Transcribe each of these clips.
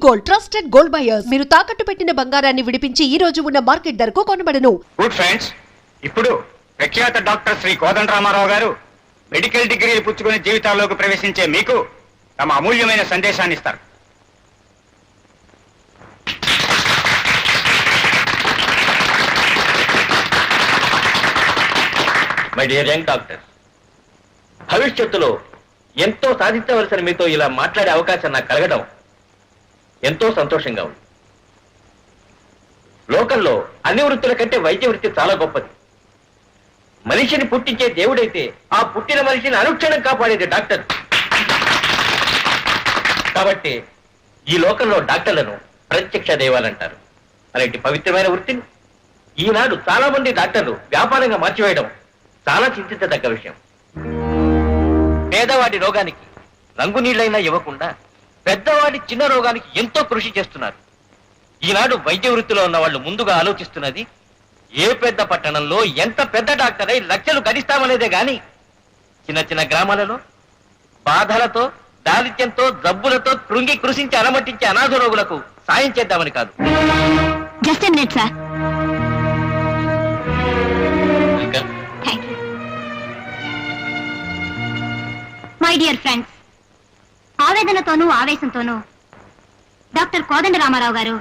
Gold, trusted gold buyers. మీరు తాకట్టు పెట్టిన బంగారాన్ని విడిపించి ఈ రోజు ఉన్న మార్కెట్ ధరకు కొనబడను. గుడ్ ఫ్రెండ్స్, ఇప్పుడు ప్రఖ్యాత డాక్టర్ శ్రీ కోదండరామారావు గారు మెడికల్ డిగ్రీలు పుచ్చుకుని జీవితాల్లోకి ప్రవేశించే మీకు తమ అమూల్యమైన సందేశాన్ని ఇస్తారు. మై డియర్ యంగ్ డాక్టర్, భవిష్యత్తులో ఎంతో సాధించవలసిన మీతో ఇలా మాట్లాడే అవకాశం నాకు కలగడం ఎంతో సంతోషంగా ఉంది. లోకంలో అన్ని వృత్తుల కంటే వైద్య వృత్తి చాలా గొప్పది. మనిషిని పుట్టించే దేవుడైతే ఆ పుట్టిన మనిషిని అనుక్షణం కాపాడేది డాక్టర్. కాబట్టి ఈ లోకంలో డాక్టర్లను ప్రత్యక్ష దైవాలంటారు. అలాంటి పవిత్రమైన వృత్తిని ఈనాడు చాలా మంది డాక్టర్లు వ్యాపారంగా మార్చివేయడం చాలా చింతించదగ్గ విషయం. పేదవాడి రోగానికి రంగు నీళ్లైనా ఇవ్వకుండా పెద్దవాడి చిన్న రోగానికి ఎంతో కృషి చేస్తున్నారు. ఈనాడు వైద్య వృత్తిలో ఉన్న వాళ్ళు ముందుగా ఆలోచిస్తున్నది ఏ పెద్ద పట్టణంలో ఎంత పెద్ద డాక్టర్ అయి లక్షలు గడిస్తామనేదే గాని చిన్న చిన్న గ్రామాలలో బాధలతో, దారిద్ర్యంతో, జబ్బులతో కృంగి కృషించి అలమటించే అనాథ రోగులకు సాయం చేద్దామని కాదు. Just a minute sir. My dear friends, ఆవేదనతోనూ ఆవేశంతోనూ డాక్టర్ కోదండరామారావు గారు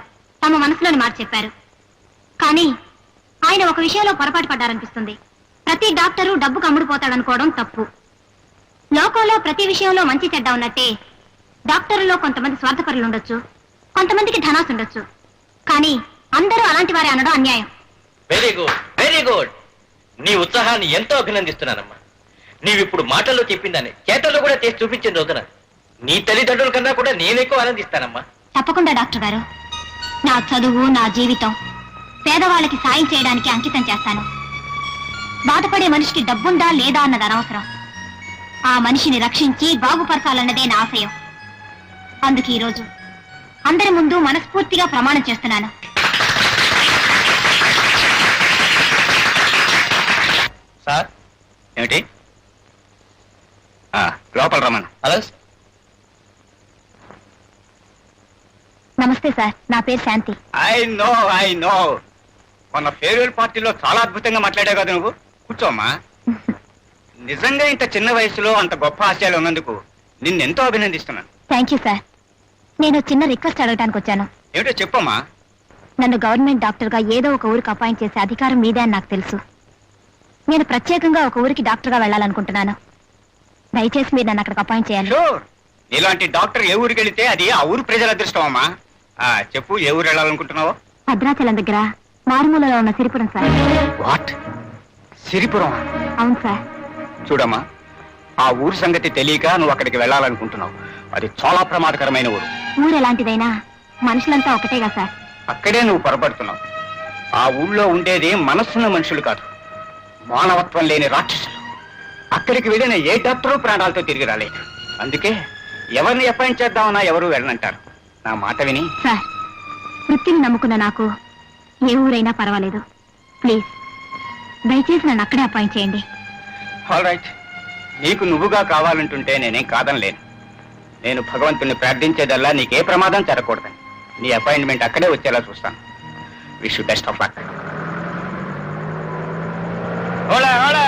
తమ మనసులోని మాట చెప్పారు. కానీ ఆయన ఒక విషయంలో పొరపాటు పడ్డారనిపిస్తుంది. ప్రతి డాక్టరు డబ్బుకు అమ్ముడుపోతాడనుకోవడం తప్పు. లోకంలో ప్రతి విషయంలో మంచి చెడ్డ ఉన్నట్టే డాక్టర్లలో కొంతమంది స్వార్థపరులు ఉండొచ్చు, కొంతమందికి ధనాసు ఉండొచ్చు. కానీ అందరూ అలాంటి వారే అనడం అన్యాయం. Very good, very good. నీ ఉత్సాహాన్ని ఎంతో అభినందిస్తున్నానమ్మా. నీవిప్పుడు మాటల్లో చెప్పిందని చేతల్లో కూడా చేసి చూపించింది రోజున నీ తల్లిదండ్రుల కన్నా కూడా నేనెక్కువ ఆనందిస్తానమ్మా. తప్పకుండా డాక్టర్ గారు. నా చదువు, నా జీవితం పేదవాళ్ళకి సాయం చేయడానికి అంకితం చేస్తాను. బాధపడే మనిషికి డబ్బుందా లేదా అన్నది అనవసరం. ఆ మనిషిని రక్షించి బాగుపరచాలన్నదే నా ఆశయం. అందుకే ఈరోజు అందరి ముందు మనస్ఫూర్తిగా ప్రమాణం చేస్తున్నాను. సార్ ఏమిటి? లోపల రమ్మను. హలో. నమస్తే సార్, నా పేరు శాంతి. ఐ నో మొన్న ఫేర్వెల్ పార్టీలో చాలా అద్భుతంగా మాట్లాడావు కదా నువ్వు. కూర్చోమ్మా. నిజంగా ఇంత చిన్న వయసులో అంత గొప్ప ఆశయాలు ఉన్నందుకు నిన్నెంతో అభినందిస్తున్నాను. Thank you sir. నేను చిన్న రిక్వెస్ట్ అడగడానికి వచ్చాను. ఏమిటో చెప్పమ్మా. నన్ను గవర్నమెంట్ డాక్టర్గా ఏదో ఒక ఊరికి అపాయింట్ చేసే అధికారం మీదే అని నాకు తెలుసు. నేను ప్రత్యేకంగా ఒక ఊరికి డాక్టర్గా వెళ్ళాలనుకుంటున్నాను. దయచేసి మీరు నన్ను అక్కడికి అపాయింట్ చేయాలి. షూర్. నీలాంటి డాక్టర్ ఏ ఊరికి వెళితే అది ఆ ఊరు ప్రజల అదృష్టం అమ్మా. చెప్పు, ఏ ఊరు వెళ్ళాలనుకుంటున్నావో? భద్రాచలం దగ్గర మారుమూలలో ఉన్న సిరిపురం సార్. వాట్? సిరిపురం? అవును సార్. చూడమ్మా, ఆ ఊరు సంగతి తెలియక నువ్వు అక్కడికి వెళ్ళాలనుకుంటున్నావు. అది చాలా ప్రమాదకరమైన ఊరు. ఊరు ఎలాంటిదైనా మనుషులంతా ఒకటేగా సార్. అక్కడే నువ్వు పొరపడుతున్నావు. ఆ ఊళ్ళో ఉండేది మనస్సున్న మనుషులు కాదు, మానవత్వం లేని రాక్షసులు. అక్కడికి వెళ్ళిన ఏ డాక్టరు ప్రాణాలతో తిరిగి రాలేదు. అందుకే ఎవరిని అపాయింట్ చేద్దామన్నా ఎవరు వెళ్ళనంటారు. నా మాట విని. సార్, వృత్తిని నమ్ముకున్న నాకు ఏ ఊరైనా పర్వాలేదు. ప్లీజ్ దయచేసి నన్ను అక్కడే అపాయింట్ చేయండి. All right. నీకు నువ్వుగా కావాలంటుంటే నేనేం కాదనలేను. నేను భగవంతుని ప్రార్థించేదల్లా నీకే ప్రమాదం జరగకూడదని. నీ అపాయింట్మెంట్ అక్కడే వచ్చేలా చూస్తాను. Wish you best of luck. Ola Ola.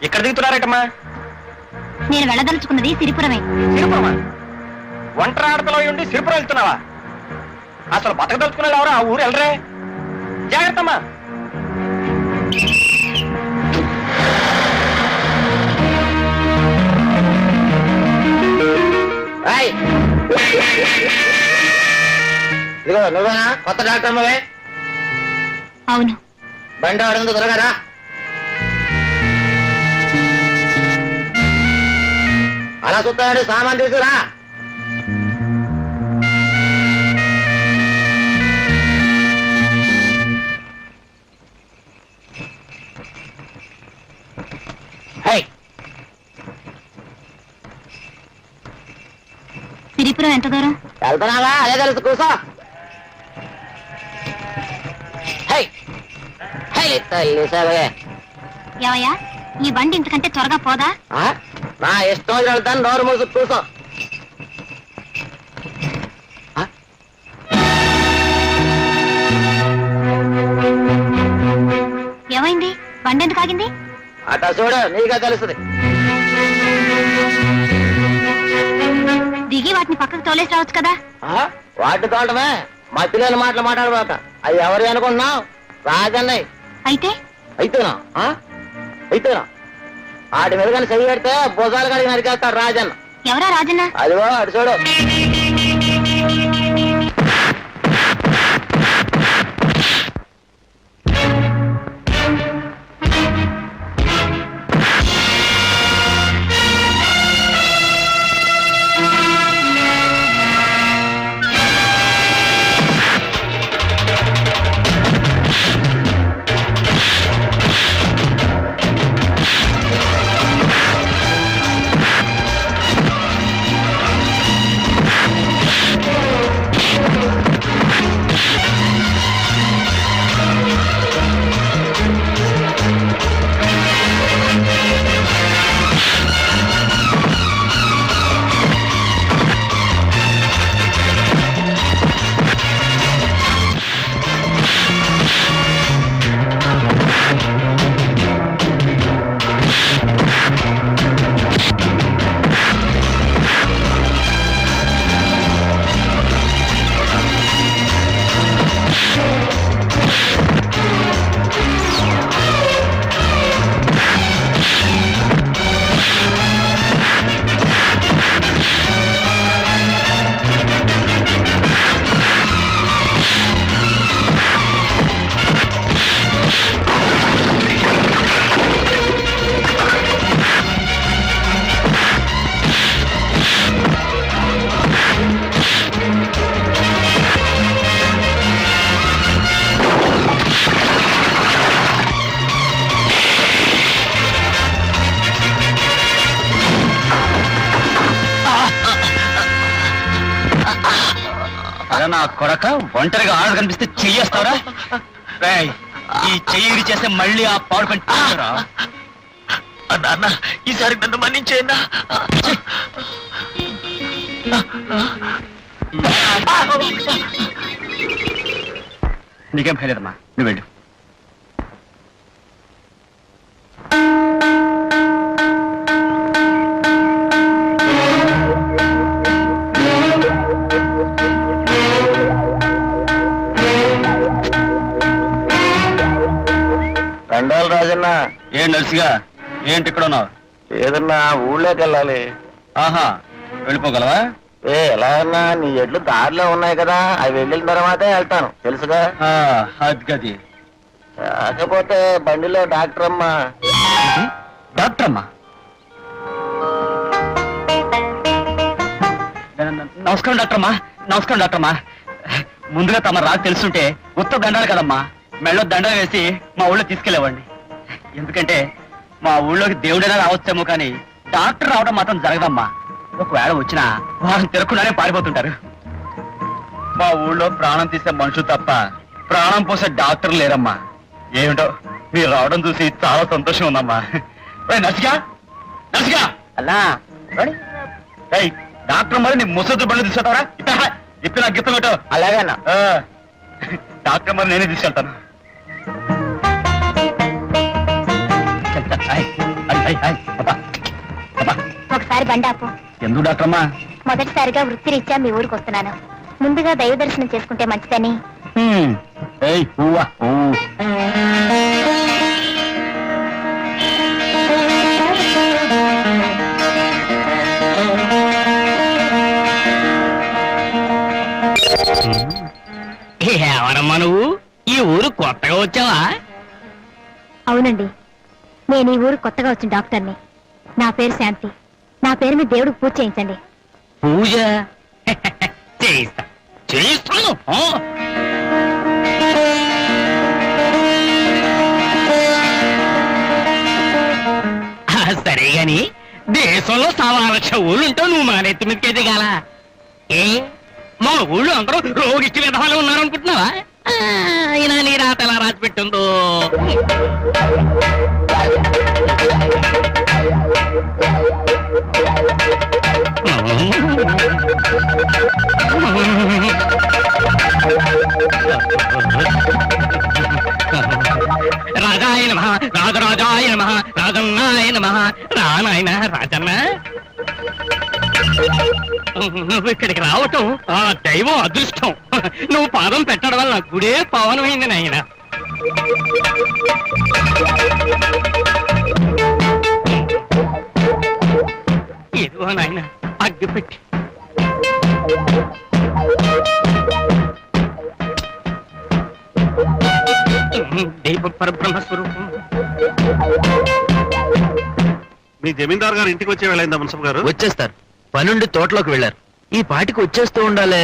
ఎక్కడ దిగుతున్నారటమ్మా? నేను వెళ్ళదలుచుకున్నది సిరిపురమే. సిరిపురమా? ఒంటరి ఆడతలో ఉండి సిరిపురం వెళ్తున్నావా? అసలు బతకదలుచుకున్నా ఎవరు ఆ ఊరు వెళ్ళరే? జాగ్రత్తమ్మా. ఇదిగో నువ్వేనా కొత్త డాక్టర్? అమ్మవే. అవును. బండి ఆడందు త్వరగా. అలా చూస్తాడు, సామాన్ తీసుకురా. సిరిపురం ఎంత దూరం? వెళ్తున్నావా? అదే తెలుసు, కూసో. హై హై తల్లి సరే ఏవయ్యా ఈ బండి ఇంతకంటే త్వరగా పోదా? నా ఇష్టం వచ్చి వెళ్తాను, నోరు మూసు కూర్చో. ఏమైంది? బండి ఎందుకు ఆగింది? అట చూడు, నీకే తెలుస్తుంది. దిగి వాటిని పక్కకు తోలేసి రావచ్చు కదా. వాటి తోటమే మధ్యలో మాటలు మాట్లాడబాక. అవి ఎవరు అనుకుంటున్నావు? రాజన్నయ్య. అయితే అయితేనా అయితేనా వాటి మీద కానీ చెయ్యి పెడితే భుజాలు కడిగి నరికేస్తాడు రాజన్న. ఎవరా రాజన్న? అదిగో అటు చూడు. నా కొడక ఒంటరిగా ఆడ కనిపిస్తే చెయ్యేస్తావరా? ఈ చెయ్యి చేస్తే మళ్ళీ ఆ పాడు పని అన్న, ఈసారి నన్ను మన్నించేయన్నా. నీకేం భయలేదమ్మా, నువ్వు వెళ్ళు. దండాలు రాజన్న. ఏం నర్సిగా, ఏంటి ఇక్కడ ఉన్నావు? ఏదన్నా ఊళ్ళోకి వెళ్ళాలి. ఆహా, వెళ్ళిపోగలవా? ఎలా అన్నా, నీ ఎడ్లు దారిలో ఉన్నాయి కదా, అవి వెళ్ళిన తర్వాతే వెళ్తాను, తెలుసుగా. అది గది. కాకపోతే బండిలో డాక్టర్ అమ్మ. డాక్టర్ అమ్మా? నమస్కారం డాక్టర్ అమ్మా. నమస్కారం డాక్టర్ అమ్మా. ముందుగా తమ రాకు తెలుసుంటే ఉత్త దండాలు కదమ్మా, మెళ్ళో దండ వేసి మా ఊళ్ళో తీసుకెళ్ళేవాడిని. ఎందుకంటే మా ఊళ్ళోకి దేవుడైనా రావచ్చేమో కానీ డాక్టర్ రావడం మాత్రం జరగదమ్మా. ఒకవేళ వచ్చినా వారిని తిరగకుండానే పారిపోతుంటారు. మా ఊళ్ళో ప్రాణం తీసే మనుషులు తప్ప ప్రాణం పోసే డాక్టర్ లేరమ్మా. ఏమిటో మీరు రావడం చూసి చాలా సంతోషం ఉందమ్మా. నర్సిగా, నర్సిగా అన్నా డాక్టర్ మరి నీ ముసలి బండి తీసుకెళ్తావరా? ఇప్పుడు నాకు గిత్తం కొట్టు. అలాగేనా? డాక్టర్ మరి నేనే తీసుకెళ్తాను. ఒకసారి బండాపు. ఎందుకు డాక్టర్ అమ్మా? మొదటిసారిగా వృత్తిరీత్యా మీ ఊరికి వస్తున్నాను. ముందుగా దైవ దర్శనం చేసుకుంటే మంచిదని. ఎవరమ్మా నువ్వు? ఈ ఊరు కొత్తగా వచ్చావా? అవునండి, నేను ఈ ఊరు కొత్తగా వచ్చిన డాక్టర్ని. నా పేరు శాంతి. నా పేరు మీద దేవుడికి పూజ చేయించండి. పూజ చేయిస్తా, చేయిస్తాను. సరే గాని దేశంలో 1,00,000 ఊళ్ళుంటావు, నువ్వు మా నెత్తి మీదకే దిగాల? ఏ మా ఊళ్ళో అందరూ రోగిష్టి విధాలు ఉన్నారనుకుంటున్నావా? ఇలా నీ రాత ఎలా రాసి పెట్టిందో. రాజాయ నమః, రాజరాజాయ నమః, రాజన్నాయ నమః. రానాయన రాజన్న, నువ్వు ఇక్కడికి రావటం ఆ దైవం అదృష్టం. నువ్వు పాదం పెట్టడం వల్ల గుడే పవనమైంది నాయన. ఏదో నాయన అగ్గి పెట్టి దైవ పరబ్రహ్మ స్వరూపం. మీ జమీందార్ గారు ఇంటికి వచ్చే వెళ్ళైందా మున్సబ్ గారు? వచ్చేస్తారు, పనుండి తోటలోకి వెళ్ళారు. ఈ పాటికి వచ్చేస్తూ ఉండాలే.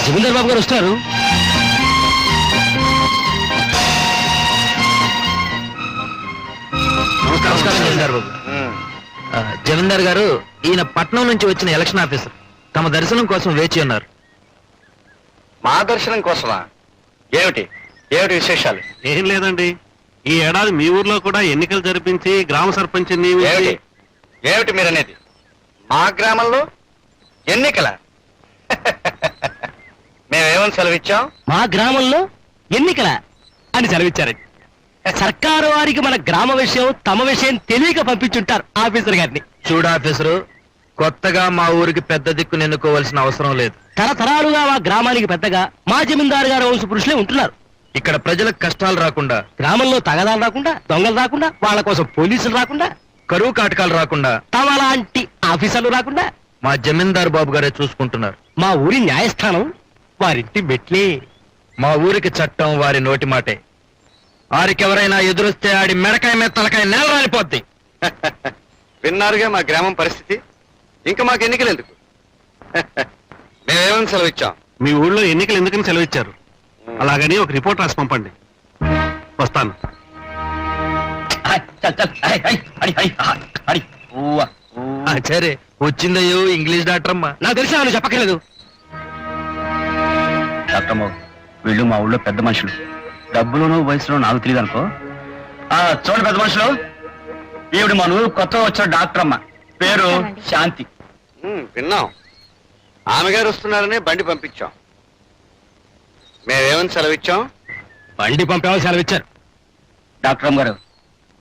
జమీందార్ బాబు గారు వస్తారు. నమస్కారం జమీందార్ బాబు. జమీందార్ గారు, ఈయన పట్నం నుంచి వచ్చిన ఎలక్షన్ ఆఫీసర్. తమ దర్శనం కోసం వేచి ఉన్నారు. మా దర్శనం కోసమా? ఏమిటి ఏమిటి విశేషాలు? ఏం లేదండి, ఈ ఏడాది మీ ఊర్లో కూడా ఎన్నికలు జరిపించి గ్రామ సర్పంచ్ ఏమిటి ఏమిటి మీరనేది? మా గ్రామంలో ఎన్నికల? మేమేమని సెలవిచ్చాం? మా గ్రామంలో ఎన్నికల అని సెలవిచ్చారండి. సర్కారు వారికి మన గ్రామ విషయం తమ విషయం తెలియక పంపించుంటారు ఆఫీసర్ గారిని. చూడు ఆఫీసరు, కొత్తగా మా ఊరికి పెద్ద దిక్కును ఎన్నుకోవాల్సిన అవసరం లేదు. తరతరాలుగా మా గ్రామానికి పెద్దగా మా జమీందారు గారు వంశ పురుషులే ఉంటున్నారు. ఇక్కడ ప్రజలకు కష్టాలు రాకుండా, గ్రామంలో తగదాలు రాకుండా, దొంగలు రాకుండా, వాళ్ళ కోసం పోలీసులు రాకుండా, కరువు కాటకాలు రాకుండా, తమ లాంటి ఆఫీసర్లు రాకుండా మా జమీందారు బాబు గారే చూసుకుంటున్నారు. మా ఊరి న్యాయస్థానం వారింటి మెట్లే. మా ఊరికి చట్టం వారి నోటి మాటే. వారికెవరైనా ఎదురొస్తే ఆడి మెడకాయ మీద తలకాయ నేల రాలిపోద్ది. విన్నారుగా మా గ్రామం పరిస్థితి. ఇంకా మాకు ఎన్నికలు ఎందుకు? మేమేమని సెలవిచ్చాం? మీ ఊళ్ళో ఎన్నికలు ఎందుకని సెలవిచ్చారు? అలాగని ఒక రిపోర్ట్ రాసి పంపండి. వస్తాను. సరే, వచ్చిందయ్యో ఇంగ్లీష్ డాక్టర్ అమ్మా. నాకు తెలిసి నువ్వు చెప్పక్కర్లేదు. డాక్టర్మో, వీళ్ళు మా ఊళ్ళో పెద్ద మనుషులు. డబ్బులోనూ వయసులో నాకు తెలియదు అనుకో. చూడండి పెద్ద మనుషులు, ఈవిడ మన ఊరు కొత్త వచ్చిన డాక్టర్ అమ్మ, పేరు శాంతి. విన్నాం, ఆమె గారు వస్తున్నారని బండి పంపించాం. మేమేమని సెలవిచ్చాం? బండి పంపేవాళ్ళు సెలవిచ్చారు. డాక్టర్ అమ్మ గారు,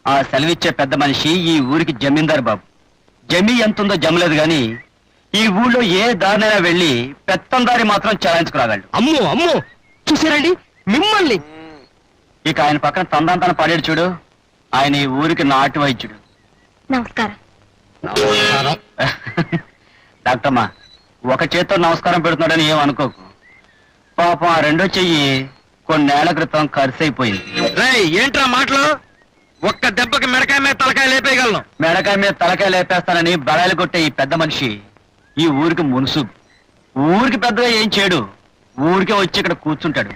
ఆ సెలవిచ్చే పెద్ద మనిషి ఈ ఊరికి జమీందారు బాబు. జమీ ఎంతుందో జమలేదు గాని ఈ ఊళ్ళో ఏ దారినైనా వెళ్ళి పెత్తందారి మాత్రం చలాయించుకురాగలడు. అమ్మో అమ్మో, చూసారండి మిమ్మల్ని. ఇక ఆయన పక్కన తందాంతన పడేడు చూడు, ఆయన ఈ ఊరికి నాటు వైద్యుడు. నమస్కారం. డాక్టర్ అమ్మా, ఒక చేత్తో నమస్కారం పెడుతున్నాడని ఏం అనుకోకు. పాపం ఆ రెండో చెయ్యి కొన్నేళ్ల క్రితం ఖర్చయిపోయింది. ఏంట్రా మాటలు? ఒక్క దెబ్బకి మెడకాయ మీద తలకాయ లేపేయగలను. మెడకాయ మీద తలకాయ లేపేస్తానని బడాయిలు కొట్టే ఈ పెద్ద మనిషి ఈ ఊరికి మునుసు. ఊరికి పెద్దగా ఏం చేయడు, ఊరికే వచ్చి ఇక్కడ కూర్చుంటాడు.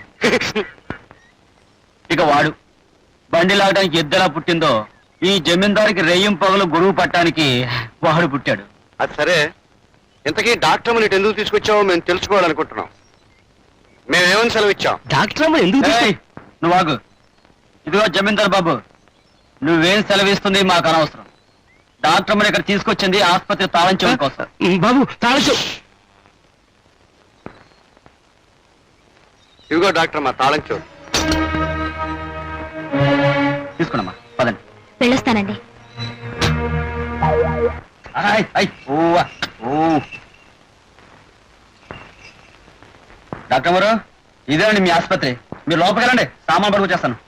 ఇక వాడు బండి లాగడానికి ఎద్దెలా పుట్టిందో ఈ జమీందారికి రెయ్యం పగలు గొడుగు పట్టడానికి వాడు పుట్టాడు. అది సరే, ఇంతకీ డాక్టర్ ఇటు ఎందుకు తీసుకొచ్చావో మేము తెలుసుకోవాలనుకుంటున్నాం. మేమేమని సెలవిచ్చాం? డాక్టర్ అమ్మ ఎందుకు నువ్వు ఆగు. ఇదిగో జమీందార్ బాబు, నువ్వేం సెలవిస్తుంది మాకు అనవసరం. డాక్టర్ ఇక్కడ తీసుకొచ్చింది ఆసుపత్రి తాళం చెవుల కోసం. బాబు తాళం చెవు. ఇదిగో డాక్టర్ అమ్మా తాళం చెవు తీసుకున్నామా, పదండి. వెళ్ళొస్తానండి. డాక్టర్ గారు, ఇదేనండి మీ ఆసుపత్రి. మీరు లోపలికి వెళ్ళండి, సామాన్ పడుకు చేస్తాను.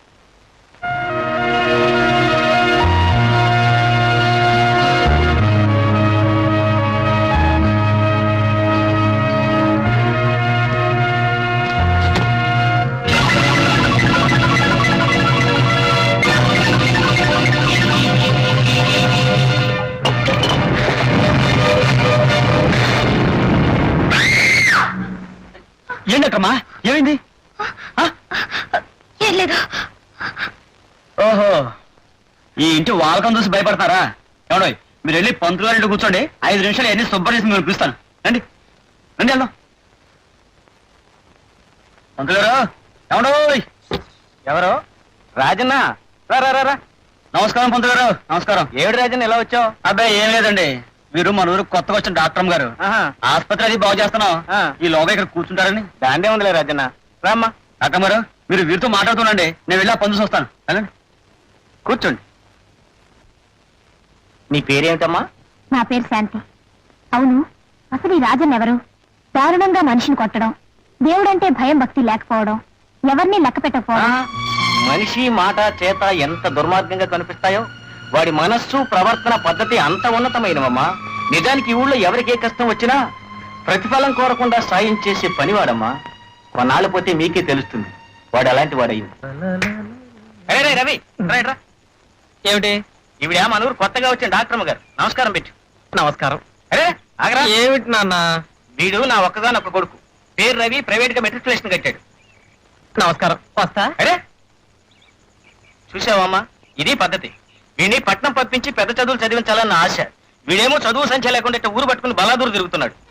ఏంటమ్మా, ఏమైంది? ఏం లేదు. ఓహో, ఈ ఇంటి వాలకం చూసి భయపడతారా? ఎవడో మీరు వెళ్ళి పంతులు గారి ఇంటి కూర్చోండి. 5 నిమిషాలు ఎన్ని శుభ్రం చేసి మీరు పిలుస్తాను. రండి రండి వెళ్దాం. పంతులు గారు ఏమండో ఎవరు రాజన్న రా రా రా రా నమస్కారం పంతులు గారు నమస్కారం ఏడు రాజన్న ఎలా వచ్చావు అబ్బాయి ఏం లేదండి వీరు మన ఊరు కొత్తగా వచ్చిన డాక్టర్ గారు ఆసుపత్రి అది బాగు చేస్తున్నాం ఈ లోగా ఇక్కడ కూర్చుంటారని దాందే ఉందిలే రాజన్న రామ్మా డాక్టర్ గారు మీరు వీరితో మాట్లాడుతుండండి నేను వెళ్ళి ఆ పనులు చూస్తాను వెళ్ళండి కూర్చోండి నీ పేరేమిటమ్మా నా పేరు శాంతి. అవును, అసలు ఈ రాజన్ ఎవరు? దారుణంగా మనిషిని కొట్టడం, దేవుడంటే భయం భక్తి లేకపోవడం, ఎవరిని లెక్క పెట్టకపోవడం. మనిషి మాట చేత ఎంత దుర్మార్గంగా కనిపిస్తాయో వాడి మనస్సు ప్రవర్తన పద్ధతి అంత ఉన్నతమైనవమ్మా. నిజానికి ఈ ఊళ్ళో ఎవరికి ఏ కష్టం వచ్చినా ప్రతిఫలం కోరకుండా సాయం చేసే పనివాడమ్మా. కొన్నాళ్ళు పోతే మీకే తెలుస్తుంది వాడు అలాంటి వాడయింది. రవి రా. ఏమిటి ఈవిడ మన ఊరు కొత్తగా వచ్చిన డాక్టర్ గారు. నమస్కారం పెట్టు. నమస్కారం అరే ఆగరా. ఏమిటి నాన్న వీడు నా ఒక్కగానొక్క కొడుకు. పేరు రవి, ప్రైవేట్ గా మెట్రికులేషన్ కట్టాడు. నమస్కారం వస్తా అరే చూసావమ్మా, ఇది పద్ధతి. వీడిని పట్నం పంపించి పెద్ద చదువులు చదివించాలన్న ఆశ. వీడేమో చదువు సంఖ్య లేకుండా ఇట్ట ఊరు పట్టుకుని బలాదూరు తిరుగుతున్నాడు.